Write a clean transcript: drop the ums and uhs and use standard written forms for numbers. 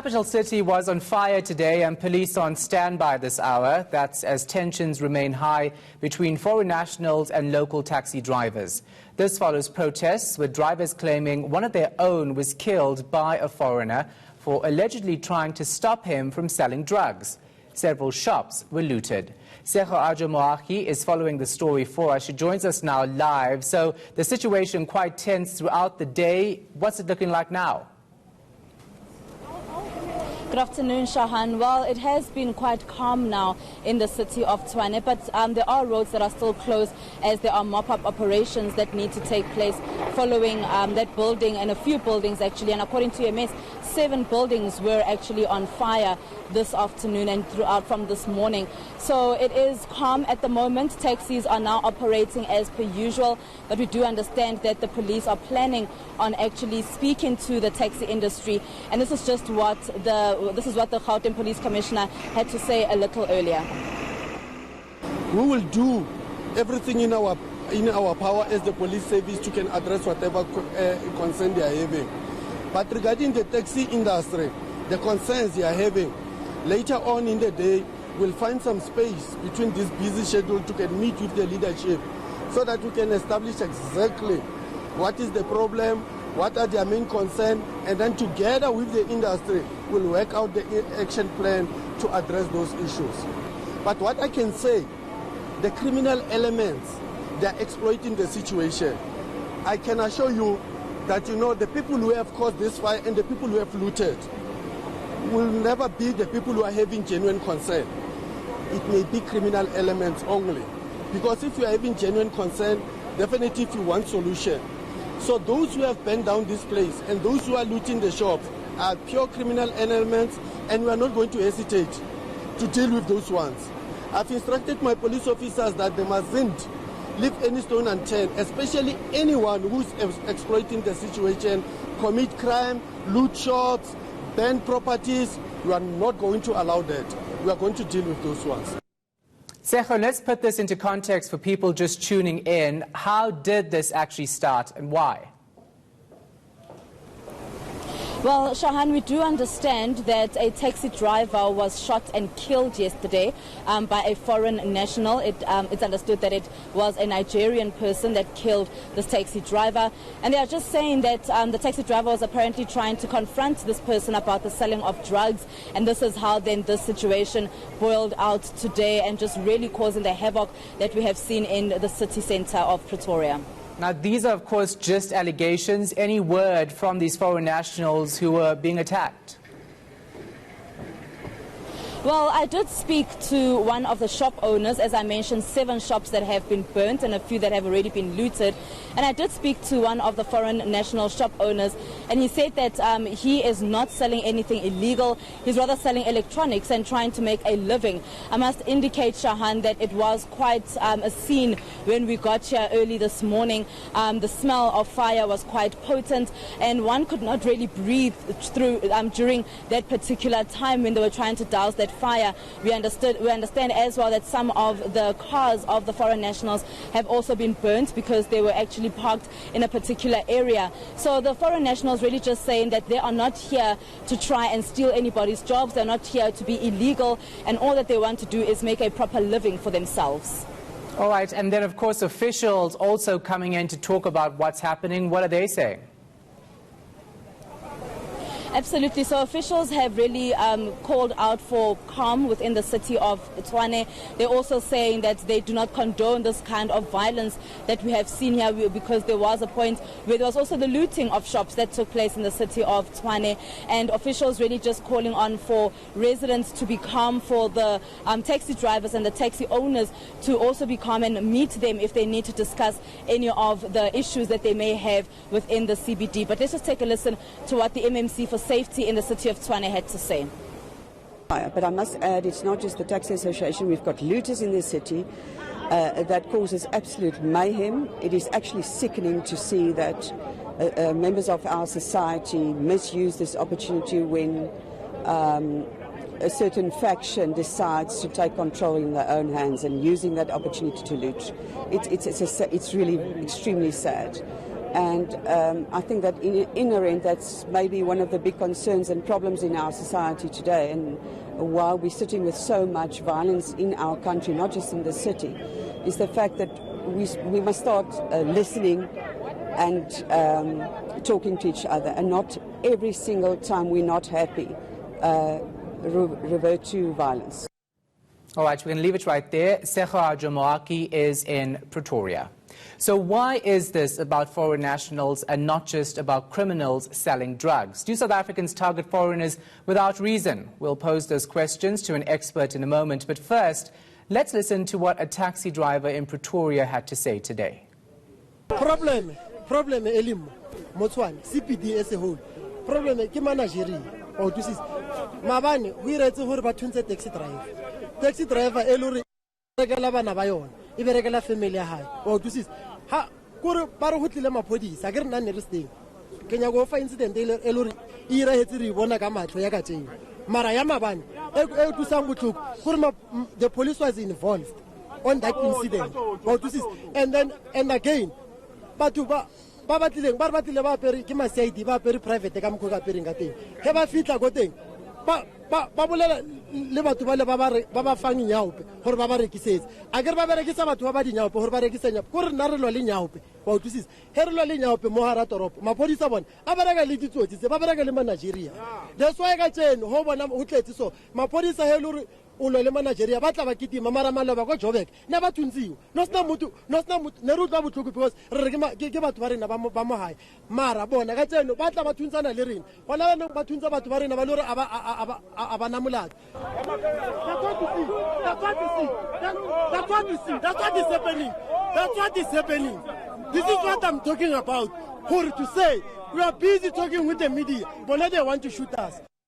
capital city was on fire today and police on standby this hour. That's as tensions remain high between foreign nationals and local taxi drivers. This follows protests with drivers claiming one of their own was killed by a foreigner for allegedly trying to stop him from selling drugs. Several shops were looted. Seho Ajo Moahi is following the story for us. She joins us now live. So the situation quite tense throughout the day. What's it looking like now? Good afternoon, Shahan. Well, it has been quite calm now in the city of Tshwane, but there are roads that are still closed as there are mop-up operations that need to take place following that building and a few buildings actually. And according to EMS, 7 buildings were actually on fire this afternoon and throughout from this morning. So it is calm at the moment. Taxis are now operating as per usual, but we do understand that the police are planning on actually speaking to the taxi industry, and this is just what the Gauteng Police Commissioner had to say a little earlier. We will do everything in our power as the police service to can address whatever concern they are having. But regarding the taxi industry, the concerns they are having, later on in the day, we'll find some space between this busy schedule to can meet with the leadership so that we can establish exactly what is the problem, what are their main concerns, and then together with the industry, we'll work out the action plan to address those issues. But what I can say, the criminal elements, they're exploiting the situation. I can assure you that, the people who have caused this fire and the people who have looted will never be the people who are having genuine concern. It may be criminal elements only. Because if you are having genuine concern, definitely if you want solution. So those who have burned down this place and those who are looting the shops are pure criminal elements, and we are not going to hesitate to deal with those ones. I've instructed my police officers that they mustn't leave any stone unturned, especially anyone who's exploiting the situation, commit crime, loot shops, burn properties. We are not going to allow that. We are going to deal with those ones. Seho, let's put this into context for people just tuning in. How did this actually start and why? Well, Shahan, we do understand that a taxi driver was shot and killed yesterday by a foreign national. It's understood that it was a Nigerian person that killed this taxi driver. And they are just saying that the taxi driver was apparently trying to confront this person about the selling of drugs. And this is how then this situation boiled out today and just really causing the havoc that we have seen in the city centre of Pretoria. Now, these are, of course, just allegations. Any word from these foreign nationals who were being attacked? Well, I did speak to one of the shop owners. As I mentioned, 7 shops that have been burnt and a few that have already been looted. And I did speak to one of the foreign national shop owners, and he said that he is not selling anything illegal. He's rather selling electronics and trying to make a living. I must indicate, Shahan, that it was quite a scene when we got here early this morning. The smell of fire was quite potent, and one could not really breathe through during that particular time when they were trying to douse that fire. We understand as well that some of the cars of the foreign nationals have also been burnt because they were actually parked in a particular area. So the foreign nationals really just saying that they are not here to try and steal anybody's jobs. They're not here to be illegal, and all that they want to do is make a proper living for themselves. All right, and then of course officials also coming in to talk about what's happening. What are they saying? Absolutely. So officials have really called out for calm within the city of Tshwane. They're also saying that they do not condone this kind of violence that we have seen here, because there was a point where there was also the looting of shops that took place in the city of Tshwane. And officials really just calling on for residents to be calm, for the taxi drivers and the taxi owners to also be calm and meet them if they need to discuss any of the issues that they may have within the CBD. But let's just take a listen to what the MMC for Safety in the city of Tshwane had to say. But I must add, it's not just the Taxi Association. We've got looters in the city that causes absolute mayhem. It is actually sickening to see that members of our society misuse this opportunity when a certain faction decides to take control in their own hands and using that opportunity to loot. It's really extremely sad. And I think that inherent, that's maybe one of the big concerns and problems in our society today. And while we're sitting with so much violence in our country, not just in the city, is the fact that we must start listening and talking to each other, and not every single time we're not happy revert to violence. All right, we're going to leave it right there. Sekha Jamoaki is in Pretoria. So why is this about foreign nationals and not just about criminals selling drugs? Do South Africans target foreigners without reason? We'll pose those questions to an expert in a moment. But first, let's listen to what a taxi driver in Pretoria had to say today. Problem elim Motswana CBD as a whole. Problem ke manageri or to sis. Mabane we retse hore ba thuntse taxi driver. Taxi driver elori regala bana ba yona. E berekela family ya hae. Or to sis. Ha kore ba re hotlile maphodisa ke re nna ne re steng. Kenya go fa incident elori e ira hetsi re bona ka matlo ya ka tseng. Mara ya mabane e tu sang botlhoko gore the police was involved on that incident. Or to sis. And again batho ba batlileng ba apere ke masaidi ba apere private ka mokgo ka apereng ka teng he ba fitla go teng ba bolela le batho ba ba fang nyaope gore ba rekisetse a ke re ba berekisa batho ba dinyaope gore ba rekisa nyaope gore nna re lo le nyaope ba utlwisisa he re lo le nyaope mo hara toropo maphodisa bona a bereka le ditsotsi tse ba bereka le Nigeria. That's why ka tseno ho bona ho tletse so maphodisa he le o lo le Nigeria ba tla ba kitima mara maloba go Joburg ne ba thuntsiwa no sna mutu ne re tla botlhoko because re ke batho ba rena ba mo hae mara bona ka tseno ba tla ba thuntsana le rena bona ba thuntsa batho ba rena ba le re aba na molato. That's what is happening. This is what I'm talking about. To say we are busy talking with the media, but now they want to shoot us.